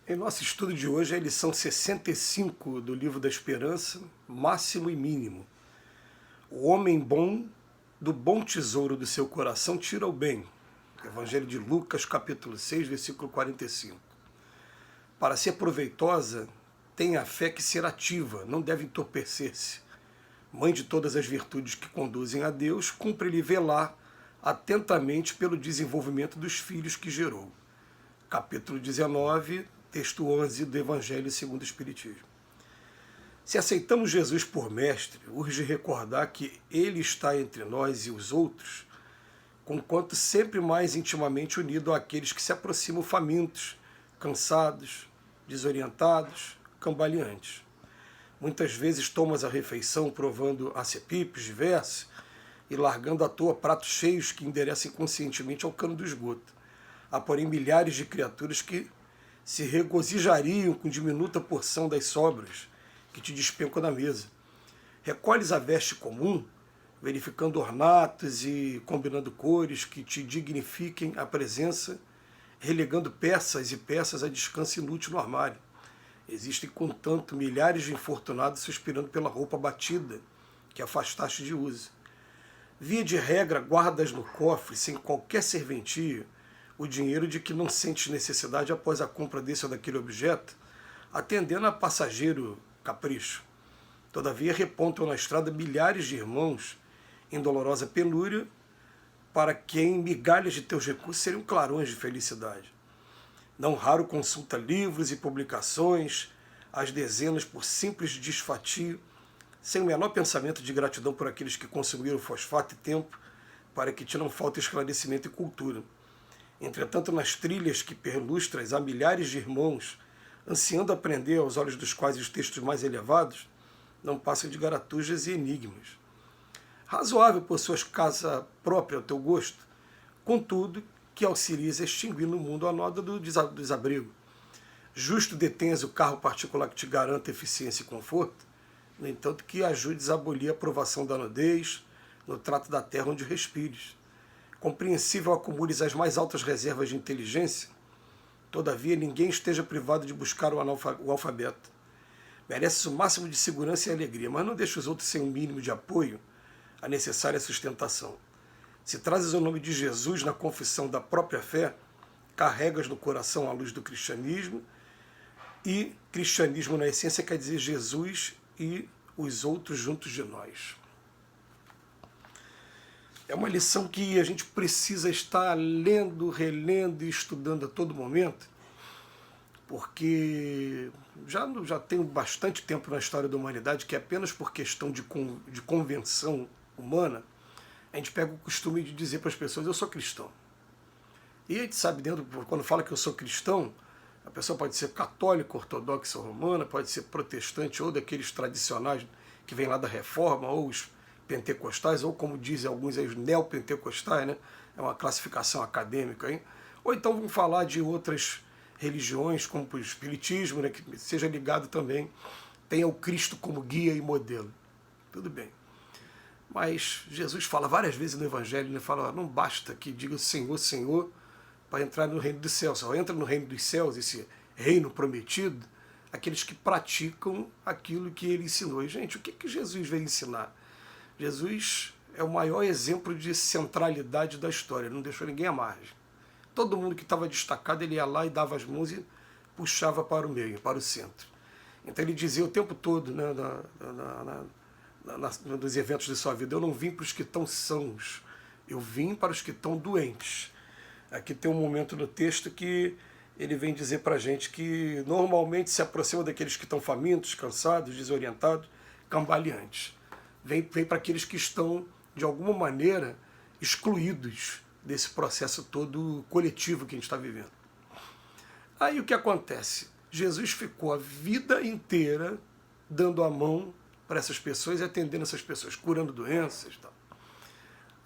Em nosso estudo de hoje, é a lição 65 do Livro da Esperança, Máximo e Mínimo. O homem bom, do bom tesouro do seu coração, tira o bem. Evangelho de Lucas, capítulo 6, versículo 45. Para ser proveitosa, tem a fé que ser ativa, não deve entorpecer-se. Mãe de todas as virtudes que conduzem a Deus, cumpre-lhe velar atentamente pelo desenvolvimento dos filhos que gerou. Capítulo 19, texto 11 do Evangelho segundo o Espiritismo. Se aceitamos Jesus por mestre, urge recordar que ele está entre nós e os outros, conquanto sempre mais intimamente unido àqueles que se aproximam famintos, cansados, desorientados, cambaleantes. Muitas vezes tomas a refeição provando acepipes diversos e largando à toa pratos cheios que endereçam inconscientemente ao cano do esgoto. Há, porém, milhares de criaturas que se regozijariam com diminuta porção das sobras que te despencam na mesa. Recolhes a veste comum, verificando ornatos e combinando cores que te dignifiquem a presença, relegando peças e peças a descanso inútil no armário. Existem, contanto, milhares de infortunados suspirando pela roupa batida que afastaste de uso. Via de regra, guardas no cofre, sem qualquer serventia, o dinheiro de que não sentes necessidade após a compra desse ou daquele objeto, atendendo a passageiro capricho. Todavia, repontam na estrada milhares de irmãos em dolorosa penúria, para quem migalhas de teus recursos seriam clarões de felicidade. Não raro consulta livros e publicações, às dezenas por simples desfatio, sem o menor pensamento de gratidão por aqueles que consumiram fosfato e tempo, para que te não falte esclarecimento e cultura. Entretanto, nas trilhas que perlustras há milhares de irmãos, ansiando aprender aos olhos dos quais os textos mais elevados não passam de garatujas e enigmas. Razoável possuas casa própria ao teu gosto, contudo, que auxilies a extinguir no mundo a noda do desabrigo. Justo detenhas o carro particular que te garanta eficiência e conforto, no entanto que ajudes a abolir a provação da nudez no trato da terra onde respires. Compreensível acumules as mais altas reservas de inteligência, todavia ninguém esteja privado de buscar o alfabeto. Mereces o máximo de segurança e alegria, mas não deixe os outros sem um mínimo de apoio, a necessária sustentação. Se trazes o nome de Jesus na confissão da própria fé, carregas no coração a luz do cristianismo, e cristianismo na essência quer dizer Jesus e os outros juntos de nós. É uma lição que a gente precisa estar lendo, relendo e estudando a todo momento, porque já tenho bastante tempo na história da humanidade que apenas por questão de convenção humana, a gente pega o costume de dizer para as pessoas, eu sou cristão. E a gente sabe, quando fala que eu sou cristão, a pessoa pode ser católica, ortodoxa, romana, pode ser protestante ou daqueles tradicionais que vêm lá da Reforma, ou os pentecostais, ou como dizem alguns aí, os neopentecostais, né? É uma classificação acadêmica aí. Ou então vamos falar de outras religiões, como o espiritismo, né? Que seja ligado também, tenha o Cristo como guia e modelo. Tudo bem. Mas Jesus fala várias vezes no Evangelho, ele fala, não basta que diga Senhor, Senhor, para entrar no reino dos céus. Só entra no reino dos céus, esse reino prometido, aqueles que praticam aquilo que ele ensinou. E, gente, o que Jesus veio ensinar? Jesus é o maior exemplo de centralidade da história, não deixou ninguém à margem. Todo mundo que estava destacado, ele ia lá e dava as mãos e puxava para o meio, para o centro. Então ele dizia o tempo todo, né, nos eventos de sua vida, eu não vim para os que estão sãos, eu vim para os que estão doentes. Aqui tem um momento no texto que ele vem dizer para a gente que normalmente se aproxima daqueles que estão famintos, cansados, desorientados, cambaleantes. Vem para aqueles que estão, de alguma maneira, excluídos desse processo todo coletivo que a gente está vivendo. Aí o que acontece? Jesus ficou a vida inteira dando a mão para essas pessoas e atendendo essas pessoas, curando doenças e tal.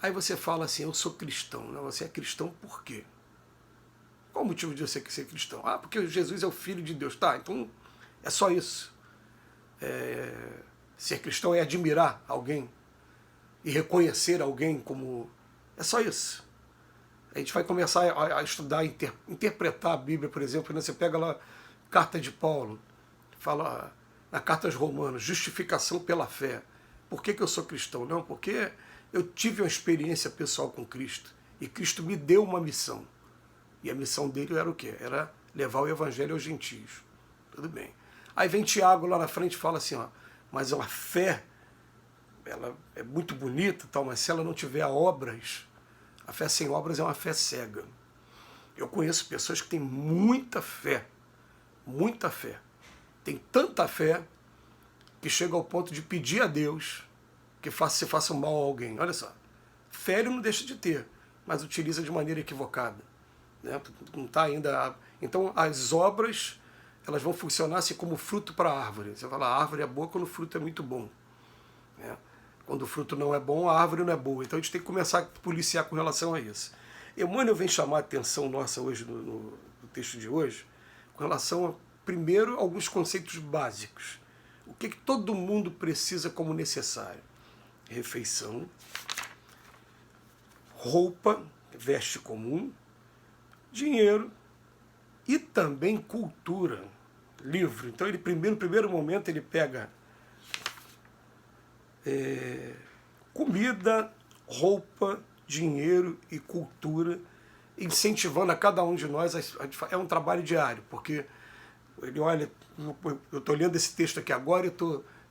Aí você fala assim, eu sou cristão. Não, você é cristão por quê? Qual o motivo de você ser cristão? Ah, porque Jesus é o Filho de Deus. Tá, então é só isso. Ser cristão é admirar alguém e reconhecer alguém como... É só isso. A gente vai começar a estudar, interpretar a Bíblia, por exemplo, né? Você pega lá carta de Paulo, fala na carta aos Romanos, justificação pela fé. Por que eu sou cristão? Não, porque eu tive uma experiência pessoal com Cristo e Cristo me deu uma missão. E a missão dele era o quê? Era levar o evangelho aos gentios. Tudo bem. Aí vem Tiago lá na frente e fala assim, ó, mas a fé, ela é muito bonita, tal, mas se ela não tiver obras, a fé sem obras é uma fé cega. Eu conheço pessoas que têm muita fé, tem tanta fé que chega ao ponto de pedir a Deus que se faça mal a alguém. Olha só, fé ele não deixa de ter, mas utiliza de maneira equivocada. Né? Não tá ainda. Então as obras elas vão funcionar assim como fruto para a árvore. Você fala, a árvore é boa quando o fruto é muito bom. Né? Quando o fruto não é bom, a árvore não é boa. Então a gente tem que começar a policiar com relação a isso. Emmanuel vem chamar a atenção nossa hoje no texto de hoje com relação a, primeiro, alguns conceitos básicos. O que todo mundo precisa como necessário? Refeição, roupa, veste comum, dinheiro e também cultura, livro. Então ele no primeiro momento ele pega comida, roupa, dinheiro e cultura, incentivando a cada um de nós, é um trabalho diário, porque ele olha, eu estou lendo esse texto aqui agora e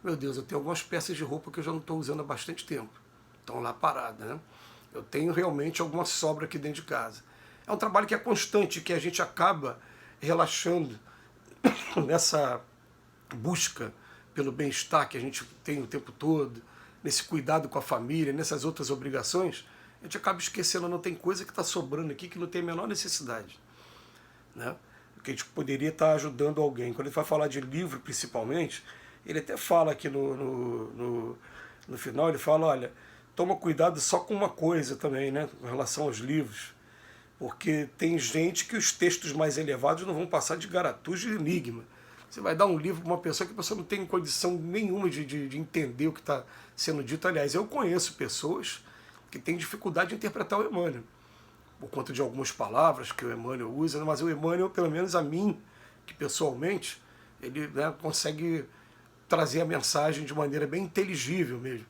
meu Deus, eu tenho algumas peças de roupa que eu já não estou usando há bastante tempo, estão lá paradas, né? Eu tenho realmente alguma sobra aqui dentro de casa. É um trabalho que é constante, que a gente acaba relaxando nessa busca pelo bem-estar que a gente tem o tempo todo, nesse cuidado com a família, nessas outras obrigações, a gente acaba esquecendo, não tem coisa que está sobrando aqui que não tem a menor necessidade. Né? Que a gente poderia estar ajudando alguém. Quando ele vai falar de livro, principalmente, ele até fala aqui no final, ele fala, olha, toma cuidado só com uma coisa também, né, com relação aos livros, porque tem gente que os textos mais elevados não vão passar de garatuja e enigma. Você vai dar um livro para uma pessoa que a pessoa não tem condição nenhuma de entender o que está sendo dito. Aliás, eu conheço pessoas que têm dificuldade de interpretar o Emmanuel, por conta de algumas palavras que o Emmanuel usa, mas o Emmanuel, pelo menos a mim, que pessoalmente, ele, né, consegue trazer a mensagem de maneira bem inteligível mesmo.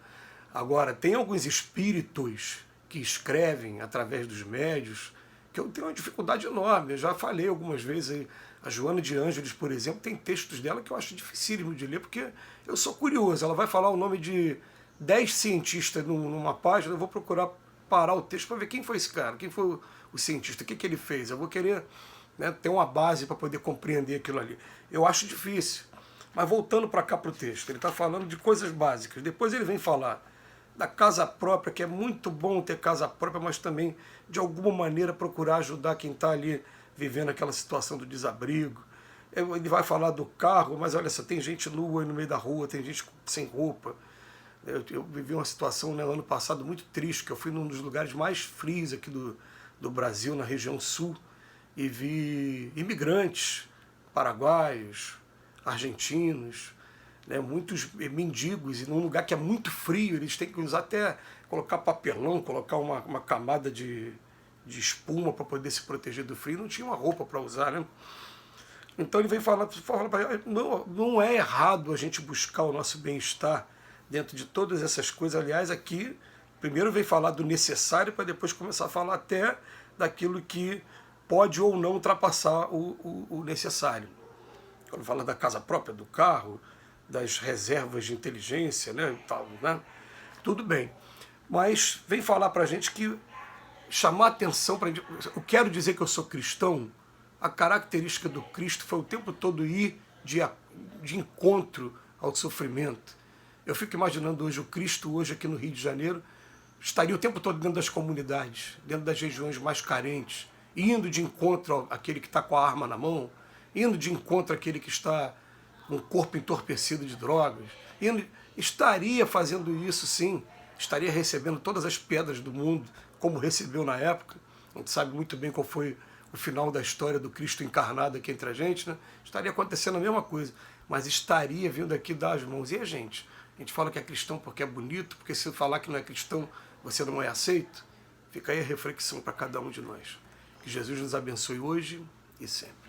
Agora, tem alguns espíritos que escrevem através dos médios, que eu tenho uma dificuldade enorme. Eu já falei algumas vezes aí, a Joana de Ângeles, por exemplo, tem textos dela que eu acho dificílimo de ler, porque eu sou curioso. Ela vai falar o nome de 10 cientistas numa página, eu vou procurar parar o texto para ver quem foi esse cara, quem foi o cientista, o que ele fez. Eu vou querer, né, ter uma base para poder compreender aquilo ali. Eu acho difícil. Mas voltando para cá para o texto, ele está falando de coisas básicas. Depois ele vem falar da casa própria, que é muito bom ter casa própria, mas também, de alguma maneira, procurar ajudar quem está ali vivendo aquela situação do desabrigo. Ele vai falar do carro, mas olha só, tem gente nua no meio da rua, tem gente sem roupa. Eu vivi uma situação, né, ano passado muito triste, que eu fui num dos lugares mais frios aqui do Brasil, na região sul, e vi imigrantes, paraguaios, argentinos, né, muitos mendigos, e num lugar que é muito frio, eles têm que usar até, colocar papelão, colocar uma camada de espuma para poder se proteger do frio, não tinha uma roupa para usar, né? Então ele vem falar para não é errado a gente buscar o nosso bem-estar dentro de todas essas coisas. Aliás, aqui, primeiro vem falar do necessário, para depois começar a falar até daquilo que pode ou não ultrapassar o necessário. Quando fala da casa própria, do carro, das reservas de inteligência, né, e tal, né? Tudo bem. Mas vem falar para a gente que chamar atenção para... Eu quero dizer que eu sou cristão. A característica do Cristo foi o tempo todo ir de encontro ao sofrimento. Eu fico imaginando hoje o Cristo, hoje aqui no Rio de Janeiro, estaria o tempo todo dentro das comunidades, dentro das regiões mais carentes, indo de encontro àquele que está com a arma na mão, indo de encontro àquele que está com o corpo entorpecido de drogas, estaria fazendo isso sim, estaria recebendo todas as pedras do mundo, como recebeu na época. A gente sabe muito bem qual foi o final da história do Cristo encarnado aqui entre a gente, né? Estaria acontecendo a mesma coisa, mas estaria vindo aqui dar as mãos. E a gente? A gente fala que é cristão porque é bonito, porque se falar que não é cristão, você não é aceito? Fica aí a reflexão para cada um de nós. Que Jesus nos abençoe hoje e sempre.